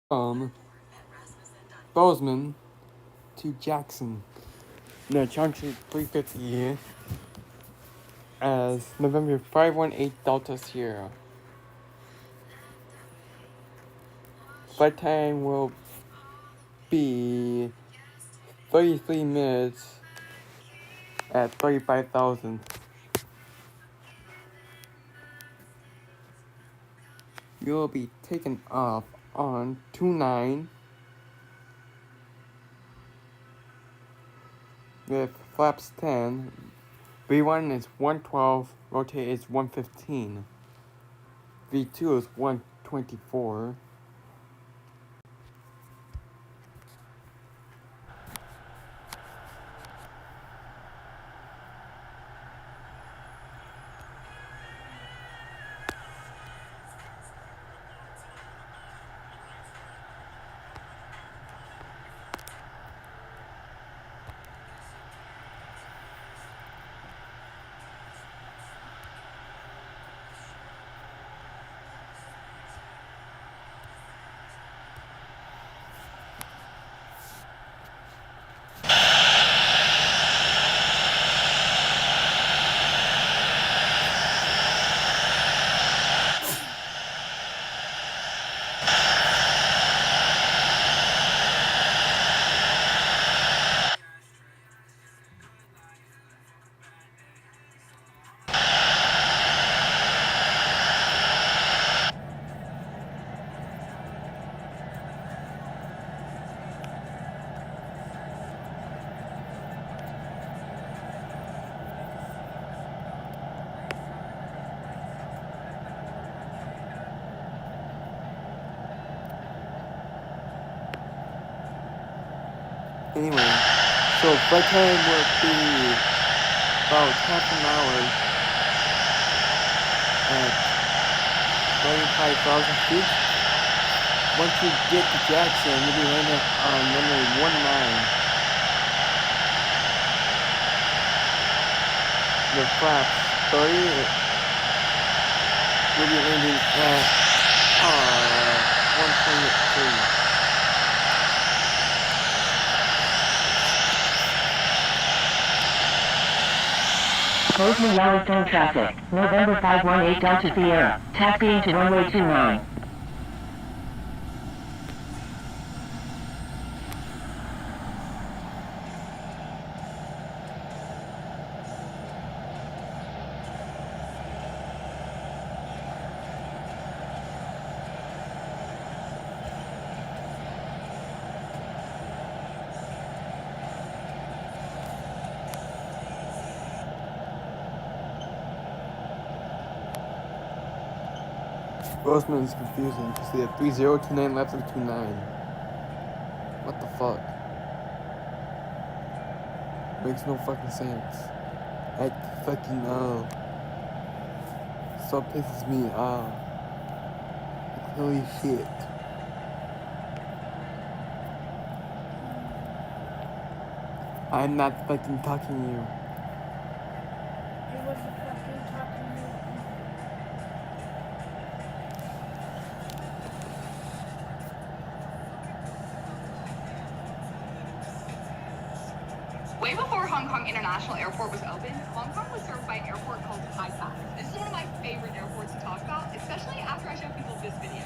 from Bozeman to Jackson. The junction 350 as November 518 Delta Sierra. Flight time will be 33 minutes at 35,000. You will be taken off on 29 with flaps 10. V1 is 112, rotate is 115. V2 is 124. Anyway, so flight time will be about half an hour at 35,000 feet. Once you get to Jackson, you'll be landing on runway 19. The flaps 30. You'll be landing at 123. Bozeman Yellowstone traffic, November 518 Delta Sierra, taxiing to runway 29. Bozeman is confusing because they have 3029 left and 29. What the fuck? Makes no fucking sense. I fucking know. So pisses me off. Like, holy shit. I'm not fucking talking to you. I wasn't fucking talking to you. Way before Hong Kong International Airport was open, Hong Kong was served by an airport called Kai Tak. This is one of my favorite airports to talk about, especially after I show people this video.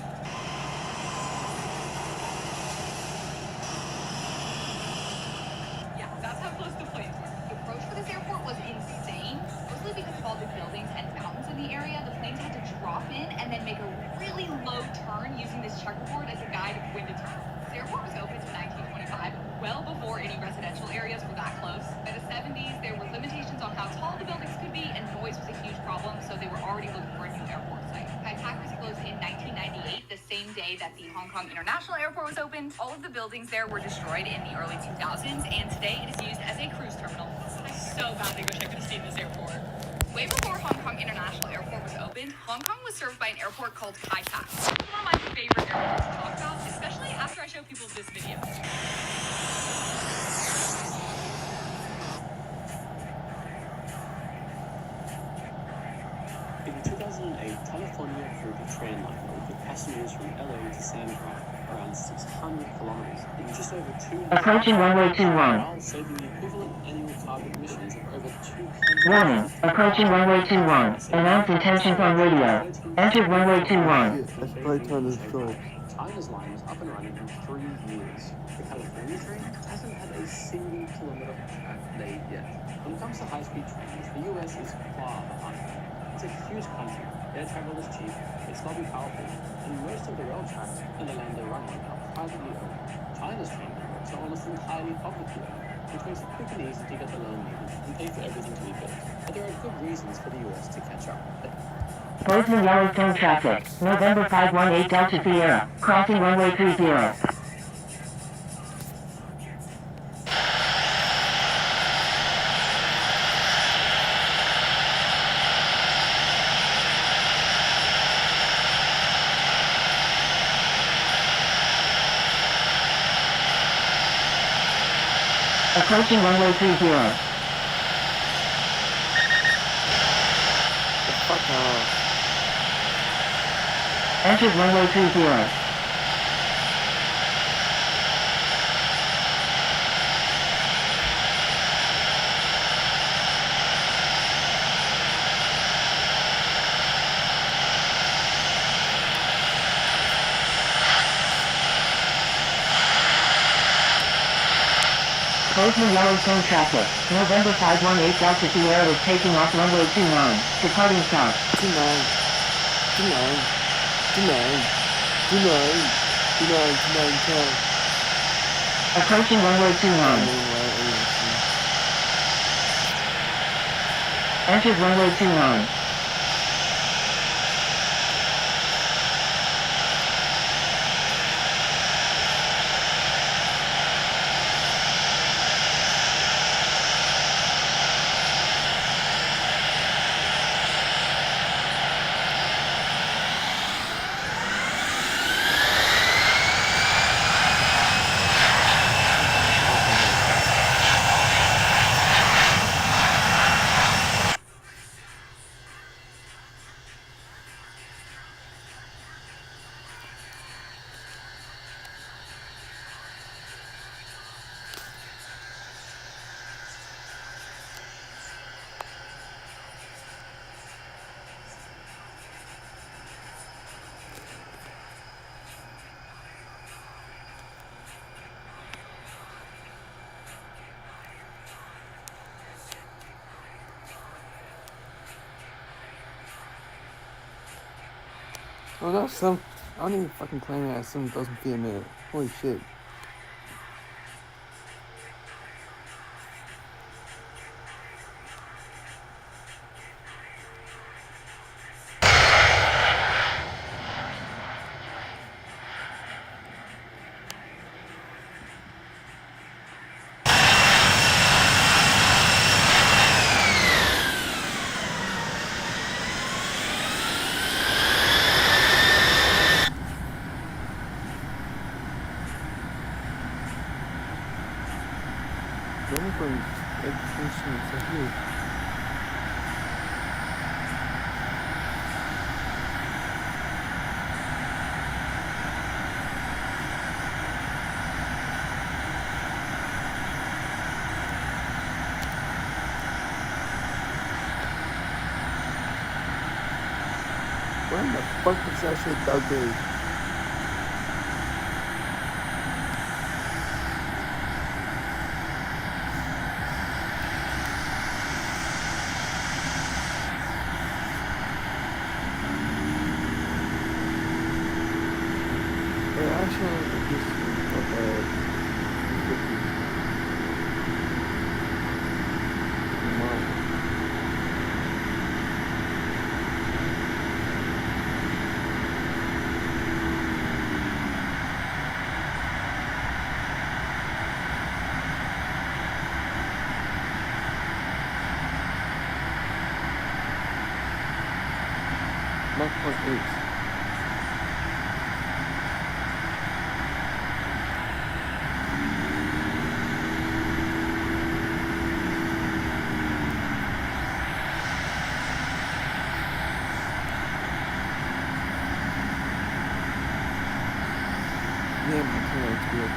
Yeah, that's how close the planes were. The approach for this airport was insane, mostly because of all the buildings and mountains in the area. The planes had to drop in and then make a really low turn using this checkerboard as a guide of when to turn. The airport was open until 1925, well before any residential areas were that close. By the 70s, there were limitations on how tall the buildings could be, and noise was a huge problem, so they were already looking for a new airport site. Kai Tak was closed in 1998, the same day that the Hong Kong International Airport was opened. All of the buildings there were destroyed in the early 2000s, and today it is used as a cruise terminal. I so badly wish I could have seen this airport. Way before Hong Kong International Airport was opened, Hong Kong was served by an airport called Kai Tak. It's one of my favorite airports to talk about, especially after I show people this video. In 2008, California approved a train line with passengers from LA to San Fran. around 600 kilometers in just over 2 Approaching runway 21. while saving the equivalent annual carbon emissions of over 200. Warning, approaching runway 21. Announce intentions on radio. Entered runway 21. Shit, I should probably turn this short. China's line was up and running in 3 years. The California train hasn't had a single kilometer of track laid yet. When it comes to high-speed trains, the US is far behind. It's a huge country, air travel is cheap, it's lobby powerful, and most of the rail tracks and the land they're running are privately owned. China's train networks are almost entirely publicly owned, which makes it quick and easy to get the loan needed and pay for everything to be built. But there are good reasons for the US to catch up. Bzn-Jac traffic. November 518 Delta Sierra. Crossing runway 30. Approaching runway 30. The fuck off. Entered runway 30. Bzn-Jac traffic. November 518 Delta Sierra is taking off runway 29, departing south. 29. 29. 29. 29. 29. 29. Approaching runway 29. Entered runway 29. Oh no, I don't even fucking claim it as 7,000 feet a minute. Holy shit. Going from education to here. Where in the fuck is that shit dug big? Yeah, it's weird.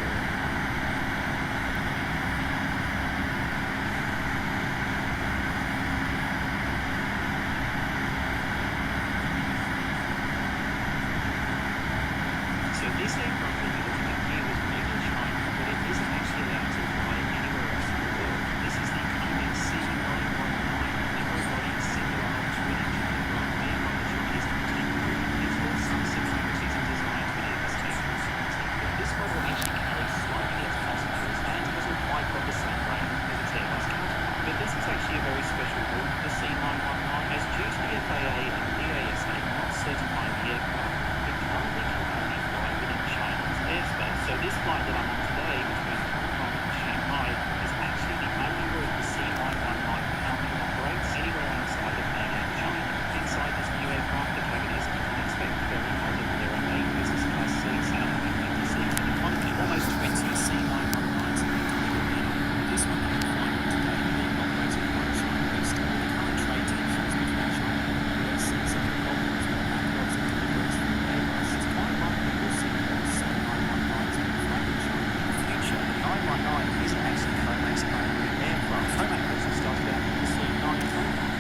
So this aircraft that you're looking at here was made in China, but it isn't actually allowed to fly anywhere else in the world. This is the Koenig C919 narrow-body single-aisle twin-engine aircraft made by the Chinese company. It's got some similarities in design to the F-150, but this model actually carries slightly less passengers and hasn't quite got the same range as its Airbus counterpart. But this is actually a very special rule for the C919, as due to the FAA and EASA not certifying the aircraft, it currently can only fly within China's airspace. So this flight that I'm on today between Hong Kong and Shanghai is actually the only route the C919 currently operates anywhere outside of mainland China. Inside this new aircraft, the cabin is, you can expect, very modern. There are 8 business class seats and 150 seats in economy. Almost 20 C919s have been delivered now. This one that I'm flying on today being operated by China East, with the current trade tensions between China and the US and some of the problems with backlogs of deliveries from Airbus. It's quite likely we'll see more C919s being flown in China in the future. The 919 isn't actually Comac's only aircraft. Comac actually started out with the C920.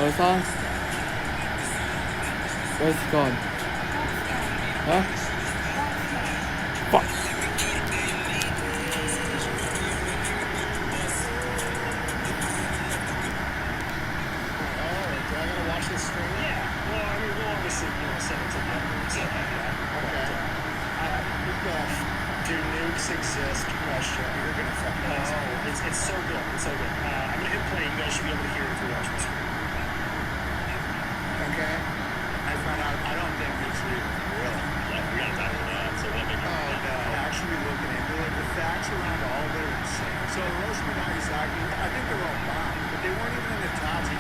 know the song? What's it called? Huh? Fuck. Do I gotta watch this stream? Yeah. Well, I mean, we'll obviously, send it together and stuff like that. Okay. Do nukes exist? Question. You're gonna fucking ask me. Oh, it's so good. It's so good. I'm gonna hit play. You guys should be able to hear it if you're watching the screen. Okay. I found out. I don't think nukes are even real. Yeah, we gotta dive into that. So that makes Oh no. Actually looking into it, the facts around all of it are insane. So Hiroshima and Nagasaki, I think they're all bombed, but they weren't even in the top 10.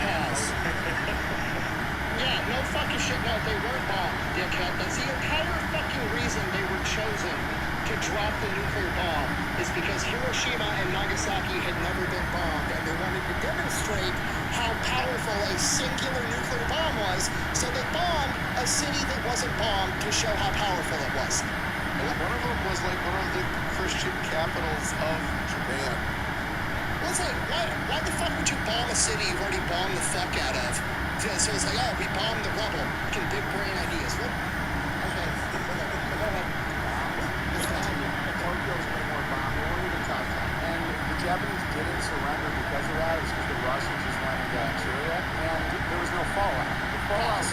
Yeah, no fucking shit. No, they weren't bombed, dickhead. That's the entire fucking reason they were chosen to drop the nuclear bomb is because Hiroshima and Nagasaki had never been bombed, and they wanted to demonstrate how powerful a singular nuclear bomb was, so they bombed a city that wasn't bombed to show how powerful it was. One of them was like one of the Christian capitals of Japan. Well, it's like, why the fuck would you bomb a city you've already bombed the fuck out of? So it's like, oh, we bombed the rubble. Fucking big brain ideas. What? Okay. Go ahead. Tokyo's way more bombed. They weren't even top 10. And the Japanese didn't surrender because of that. It was because the Russians just went into Manchuria, and there was no fallout. The fallout.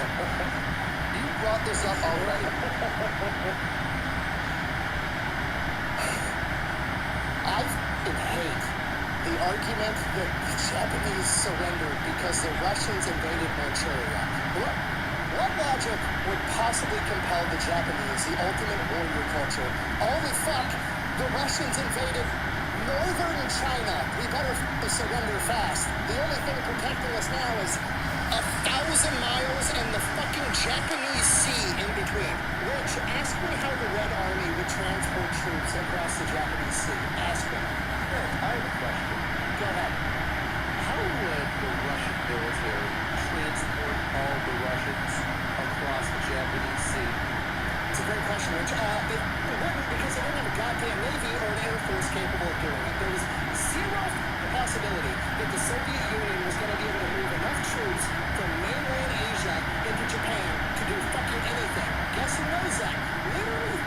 You brought this up already. I fucking hate the argument that the Japanese surrendered because the Russians invaded Manchuria. What logic would possibly compel the Japanese, the ultimate warrior culture? Holy fuck, the Russians invaded northern China. We better surrender fast. The only thing protecting us now is 1,000 miles and the fucking Japanese Sea in between. Rich, ask me how the Red Army would transport troops across the Japanese Sea. Ask me. I have a question. Go ahead. How would the Russian military transport all the Russians across the Japanese Sea? It's a great question, Rich. They wouldn't because they didn't have a goddamn Navy or an Air Force capable of doing it. There was zero possibility that the Soviet Union was going to be able to move enough troops from mainland Asia into Japan to do fucking anything. Guess who knows that? Literally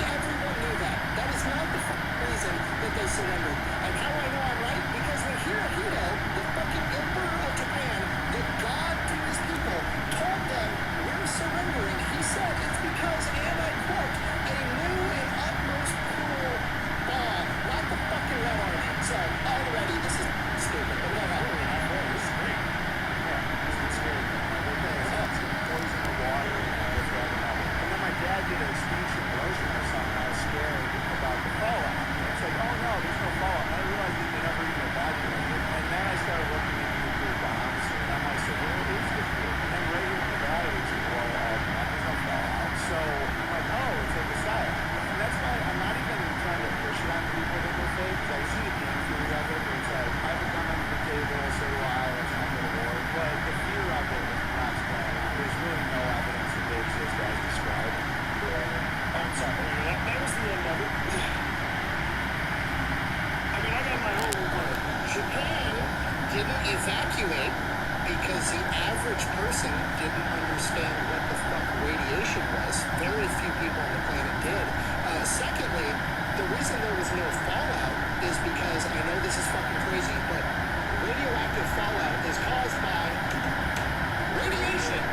everyone knew that. That is not the fucking reason that they surrendered. And how I know I'm right? Because when Hirohito, the fucking emperor of Japan, the god to his people, told them, we're surrendering, he said it's because, and I quote, a new and utmost cruel bomb, not the fucking Red Army. So already this is stupid, but go ahead. This is great. Yeah, this is scary. Poison the water and whatever. And then my dad did a speech in Hiroshima or something. I was scared about the fallout. It's like, oh no, there's no fallout. And I realized that they never even evacuated. And then I started looking into nuclear bombs, and I'm like, so where is the fear? And then right here in Nevada, there's no fallout. So I'm like, oh, it's like a psyop. And that's why I'm not even trying to push it on people that they're fake, because I see the game theory of it, where it's like, I have a gun under the table, so do I, let's not go to war. But the fear of it is not playing out. There's really no evidence that they exist as described. I'm sorry. That was the end of it. I mean, I got my own word. Japan didn't evacuate because the average person didn't understand what the fuck radiation was. Very few people on the planet did. Secondly, the reason there was no fallout is because, I know this is fucking crazy, but radioactive fallout is caused by radiation.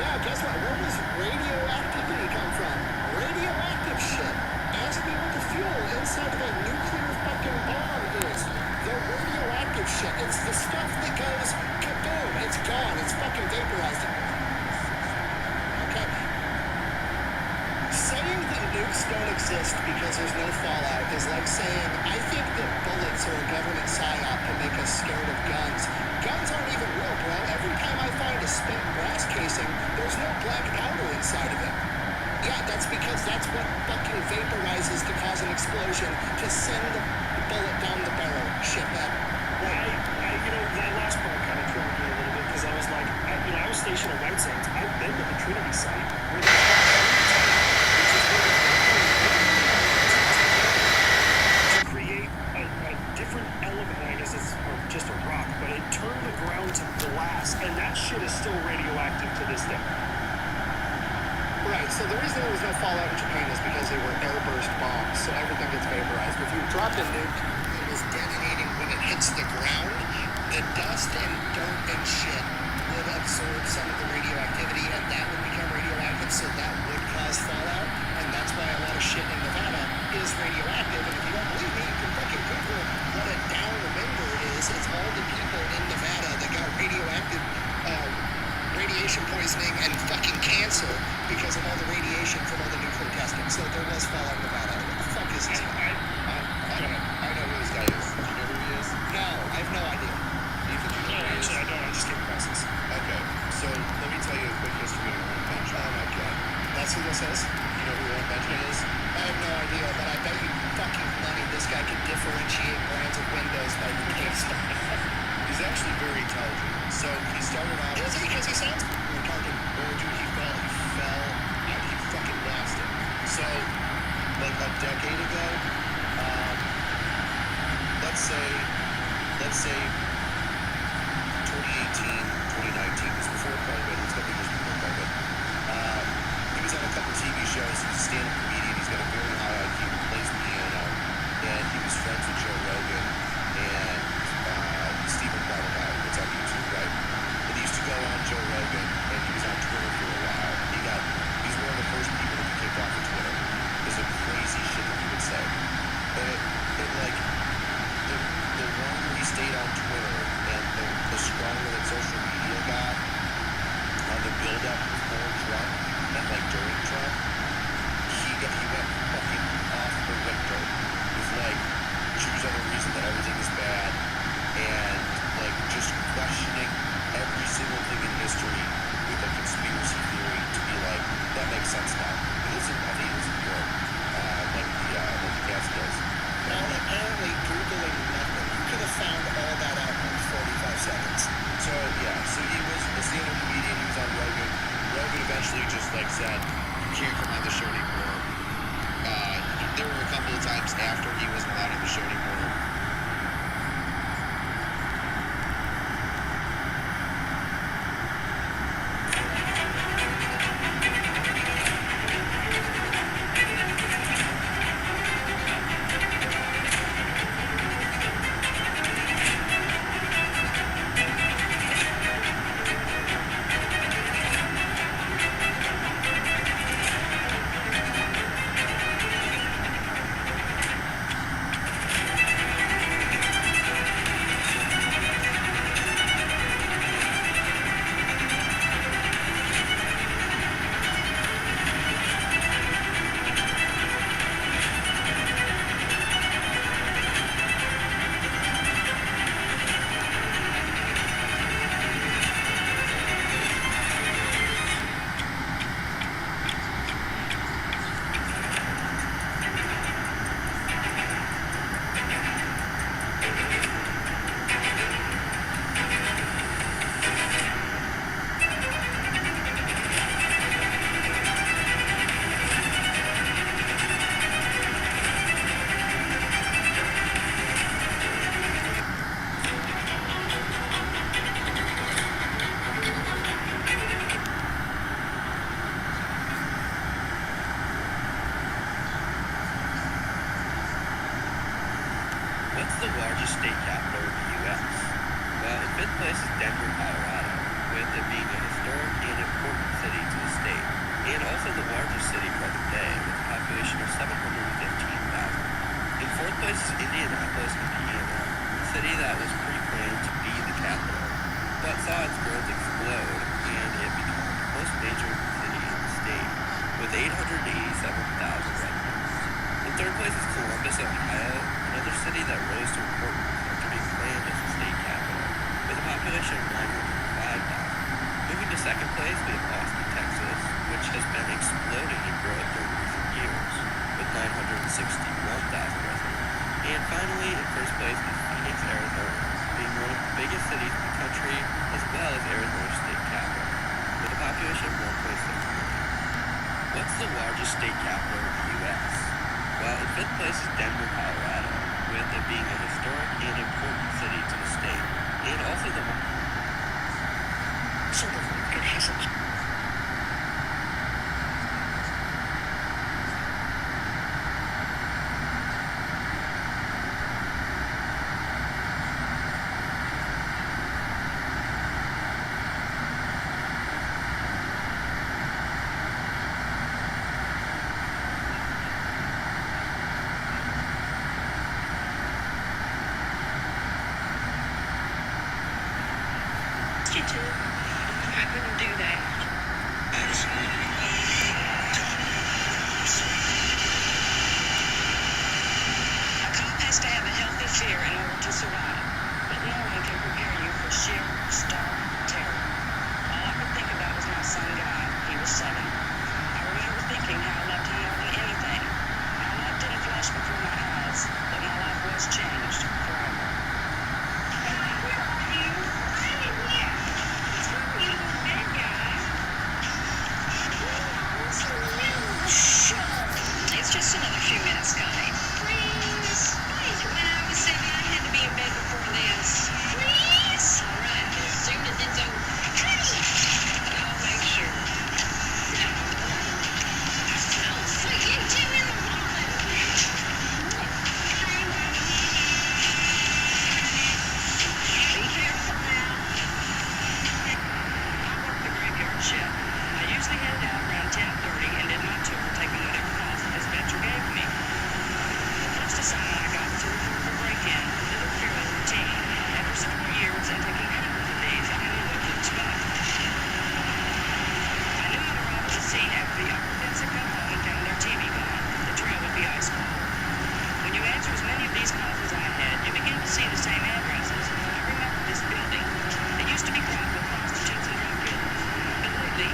Yeah, guess what? Where does radioactivity come from? Radioactive shit. Ask me what the fuel inside of a nuclear fucking bomb is. The radioactive shit. It's the stuff that goes kaboom. It's gone. It's fucking vaporized. Okay. Saying that nukes don't exist because there's no fallout is like saying, I think that bullets are a government psyop to make us scared of guns. Guns aren't even real, bro. Every time I find a spent brass casing, there's no black powder inside of it. Yeah, that's because that's what fucking vaporizes to cause an explosion to send the bullet down the barrel. Shithead. Well, that last part kind of triggered me a little bit because I was like, I was stationed at White Sands. I've been to the Trinity site where they to create a different element. I guess it's just a rock, but it turned the ground to glass, and that to this day. Right, so the reason there was no fallout in Japan is because they were airburst bombs, so everything gets vaporized. If you dropped a nuke that was detonating when it hits the ground, the dust and dirt and shit would absorb some of the radioactivity, and that would become radioactive, so that would cause fallout, and that's why a lot of shit in Nevada is radioactive. And if you don't believe me, you can fucking Google what a downwinder is. It's all the people in Nevada that got radioactive radiation poisoning and fucking cancer because of all the radiation from all the nuclear testing. So there was fallout in Nevada. What the fuck is this guy? I know who this guy is. Do you know who he is? No, I have no idea. Ethan, do you know who he is? Actually, I don't. I just came across this. Okay, so let me tell you a quick history of Warren Benjamin. Oh my god. That's who this is? You know who Warren Benjamin is? I have no idea, but I bet you fucking money this guy can differentiate brands of windows by the case. He's actually very intelligent. So he started off. Is he? Because he sounds retarded. Oh, dude, he fucking lost it. So, like a decade ago, let's say 2018, 2019, it was before COVID, it was a couple years before COVID. He was on a couple TV shows, he's a stand-up comedian, he's got a very high IQ, he plays piano, and he was friends with Joe Rogan and Stephen Bartlett, it's on YouTube, right? And he used to go on Joe Rogan, and he was on Twitter for a while. He's one of the first people to be kicked off of Twitter. There's a crazy shit that he would say. And like, the longer he stayed on Twitter and the stronger that social media got on the build-up before Trump and like during Trump, he went fucking off the Richter with like, choose other reason that everything is bad and like just questioning every single thing in history with a conspiracy theory to be like, that makes sense now. I think he lives in New York, like the Catskills. Now, apparently, Googling nothing. You could have found all that out in 45 seconds. So he was a stand-up comedian, he was on Rogan. Rogan eventually just like said, you can't come on the show anymore. There were a couple of times after he wasn't allowed on the show anymore. What's the largest state capital in the U.S.? Well, in fifth place is Denver, Colorado, with it being a historic and important city to the state, and also the largest city present day, with a population of 715,000. In fourth place is Indianapolis, Indiana, a city that was pre-planned to be the capital, but saw its growth explode, and it became the most major city in the state, with 887,000 residents. In third place is Columbus, Ohio, another city that rose to importance after being planned as the state capital, with a population of 905,000. Moving to second place, we have Austin, Texas, which has been exploding in growth during recent years, with 961,000 residents. And finally, in first place is Phoenix, Arizona, being one of the biggest cities in the country, as well as Arizona's state capital, with a population of 1.6 million. What's the largest state capital in the U.S.? Well, in fifth place is Denver, Colorado, with it being a historic and important city to the state, and also the So the market hasn't asked you to. I couldn't do that. A cop has to have a healthy fear in order to survive, but no one can prepare you for sheer, stark terror. All I could think about was my son Guy. He was 7. I remember thinking how I loved him more than anything. Our love didn't flash before my eyes, but my life was changed forever. It's just another few minutes, Guy. Please. When I was 7, I had to be in bed before this. Please. All right, as soon as it's over. I'll make sure. I'll see you two in the morning. Be careful now. I work the graveyard shift. I usually headed out around 10:30 and did my tour, taking whatever calls the dispatcher gave me. The first assignment I got was a report for break-in. It looked fairly routine. After several years and taking hundreds of these, I knew what to expect. I knew I'd arrive at the scene after the occupants had come home and found their TV gone. The trail would be ice cold. When you answer as many of these calls as I had, you begin to see the same addresses. I remember this building. It used to be crowded with prostitutes and drug dealers, but lately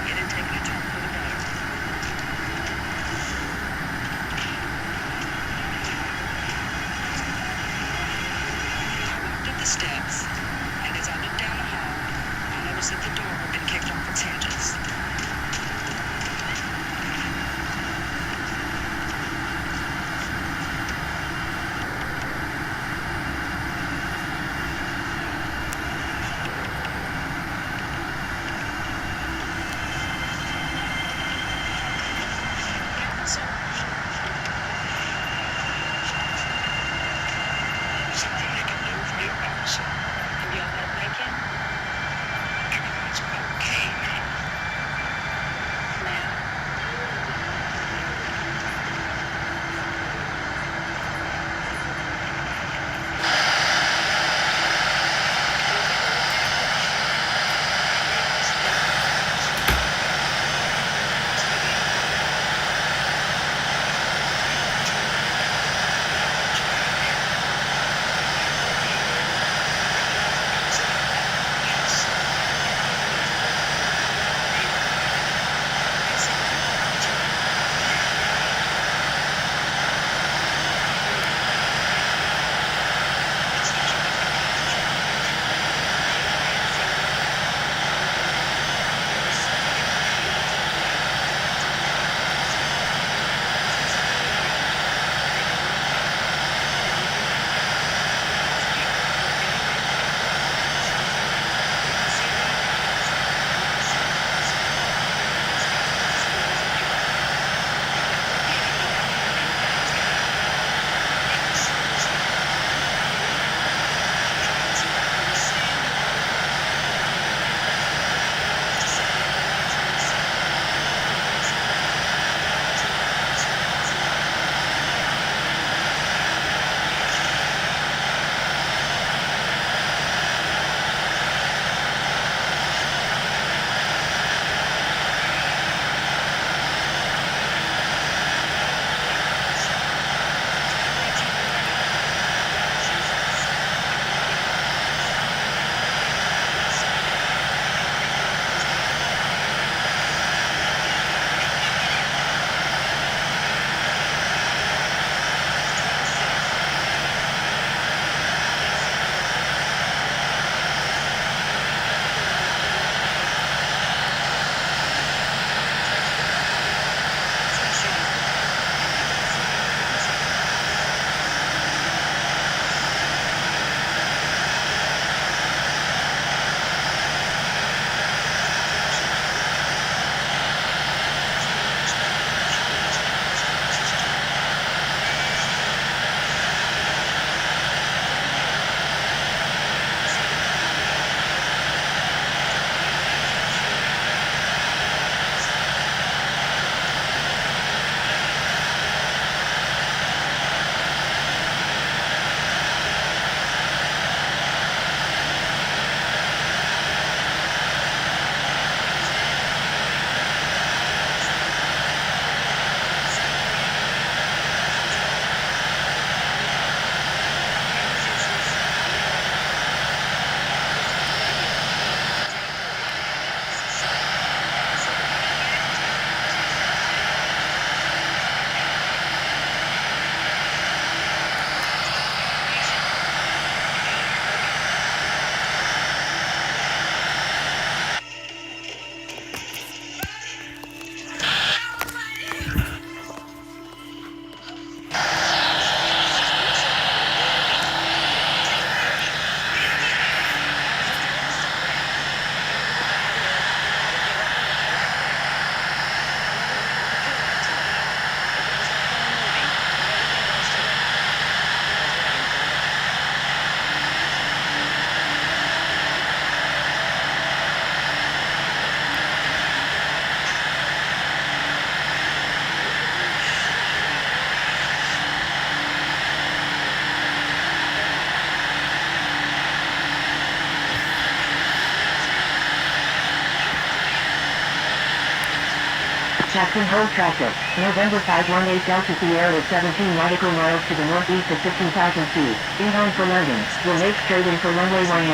Jackson Hole traffic. November 518 Delta Sierra 17 nautical miles to the northeast at 15,000 feet. Inbound for London. Will make straight in for runway 19.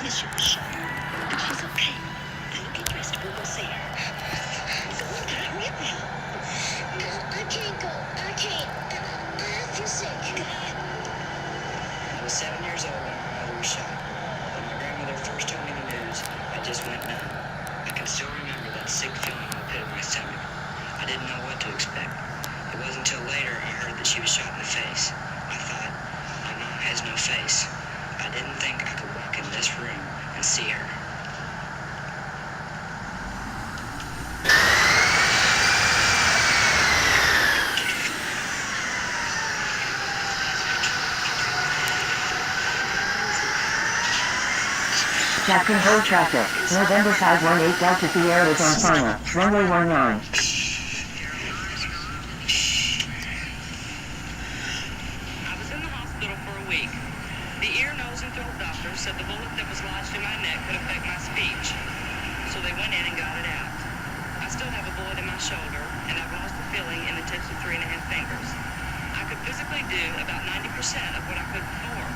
She was shot, but she's okay. Now you get dressed, we'll go see her. Hurry up now. I can't go. I can't. I feel sick. I was 7 years old when my mother was shot. When my grandmother first told me the news, I just went numb. I can still remember that sick feeling in the pit of my stomach. I didn't know what to expect. It wasn't until later I heard that she was shot in the face. I thought, my mom has no face. I didn't think I could walk in this room and see her. Jackson Hole traffic. November 518 Delta Sierra is on final. Runway 19. Said the bullet that was lodged in my neck could affect my speech. So they went in and got it out. I still have a bullet in my shoulder, and I've lost the feeling in the tips of 3.5 fingers. I could physically do about 90% of what I could before,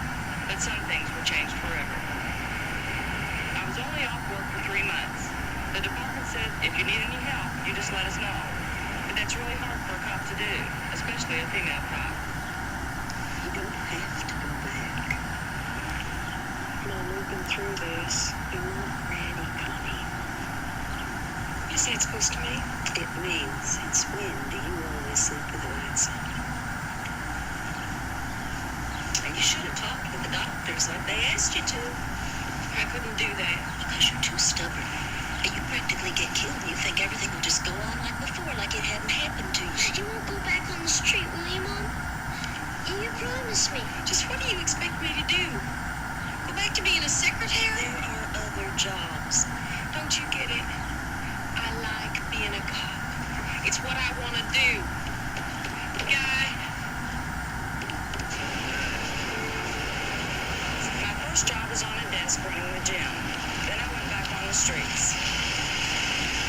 but some things were changed forever. I was only off work for 3 months. The department said, if you need any help, you just let us know. But that's really hard for a cop to do, especially a female cop. You don't have to go back. Mom, we've been through this. We weren't ready, Connie. You say it's supposed to mean? It means it's windy. You always sleep with the lights on. And you should have talked with the doctors like they asked you to. I couldn't do that. Because you're too stubborn. You practically get killed and you think everything will just go on like before, like it hadn't happened to you. You won't go back on the street, will you, Mom? You promised me. Just what do you expect me to do? Go back to being a secretary? There are other jobs. Don't you get it? I like being a cop. It's what I want to do. Guy. My first job was on a desk running the gym. Then I went back on the streets.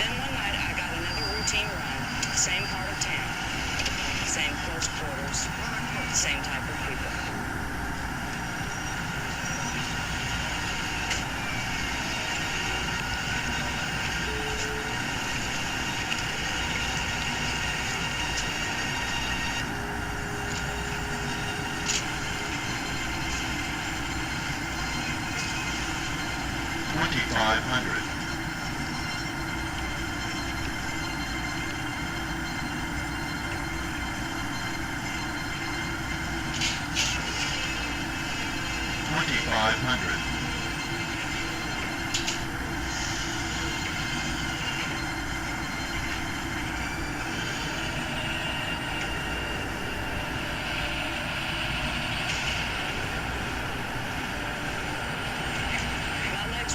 Then one night I got another routine run. Same part of town. Same close quarters. Same type of people.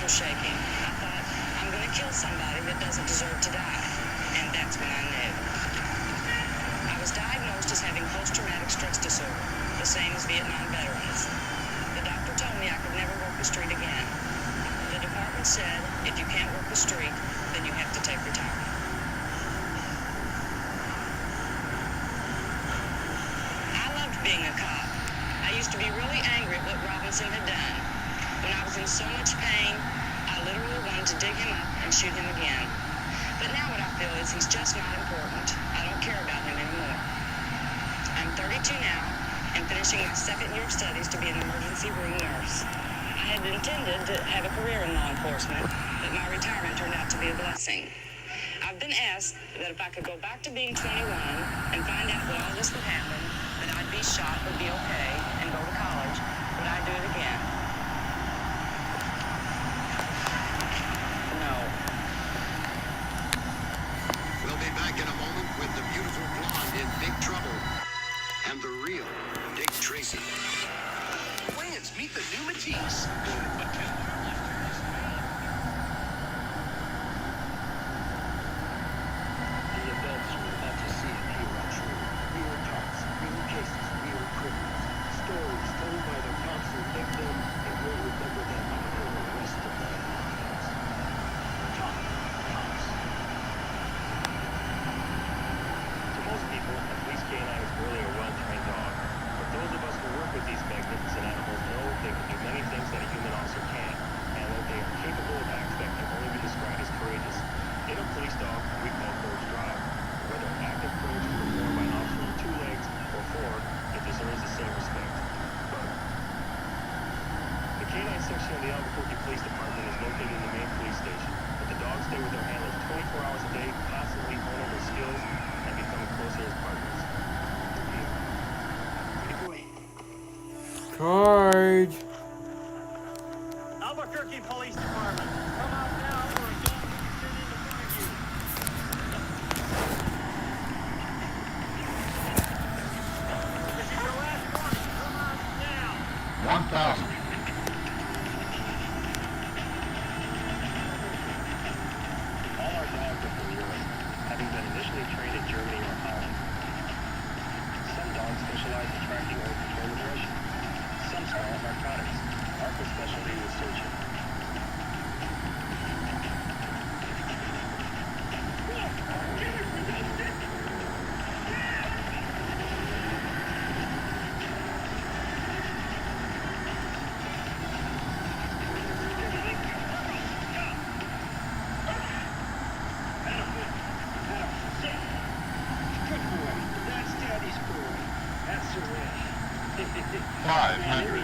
Shaking. I thought, I'm going to kill somebody that doesn't deserve to die. And that's when I knew. I was diagnosed as having post-traumatic stress disorder, the same as Vietnam veterans. The doctor told me I could never work the street again. The department said, if you can't work the street, then you have to take retirement. I loved being a cop. I used to be really angry at what Robinson had done. When I was in so much pain, I literally wanted to dig him up and shoot him again. But now what I feel is he's just not important. I don't care about him anymore. I'm 32 now and finishing my second year of studies to be an emergency room nurse. I had intended to have a career in law enforcement, but my retirement turned out to be a blessing. I've been asked that if I could go back to being 21 and find out that all this would happen, that I'd be shot, would be okay, and go to college, would I do it again? No. We'll be back in a moment with the beautiful blonde in Big Trouble and the real Dick Tracy. Friends, meet the new Matisse. The events we're about to see and hear are true. Real talks, real cases, real criminals. Stories told by the cops who picked them and will remember them for the rest of their lives. Top cops. To most people, a police canine is merely a well-trained dog. But those of us who work with these magnificent animals know they can do many things that a human officer can't, and that they are capable of acts that can only be described as courageous. In a police dog, we call courage drive. Whether active courage is performed by an officer with 2 legs or 4, it deserves the same respect. The canine section of the Albuquerque Police Department is located in the main police station, but the dogs stay with their handlers 24 hours a day, constantly honing their skills and becoming closer as partners. Charge. Albuquerque Police Department, come out now or a dog will be turned into front of you. This is your last warning. Come out now. 1,000. All our dogs are from Europe, having been initially trained in Germany or Holland. Some dogs specialize in tracking or control aggression. Some smell narcotics. Our specialty is searching. Good boy. That's Daddy's boy. That's the way. 500.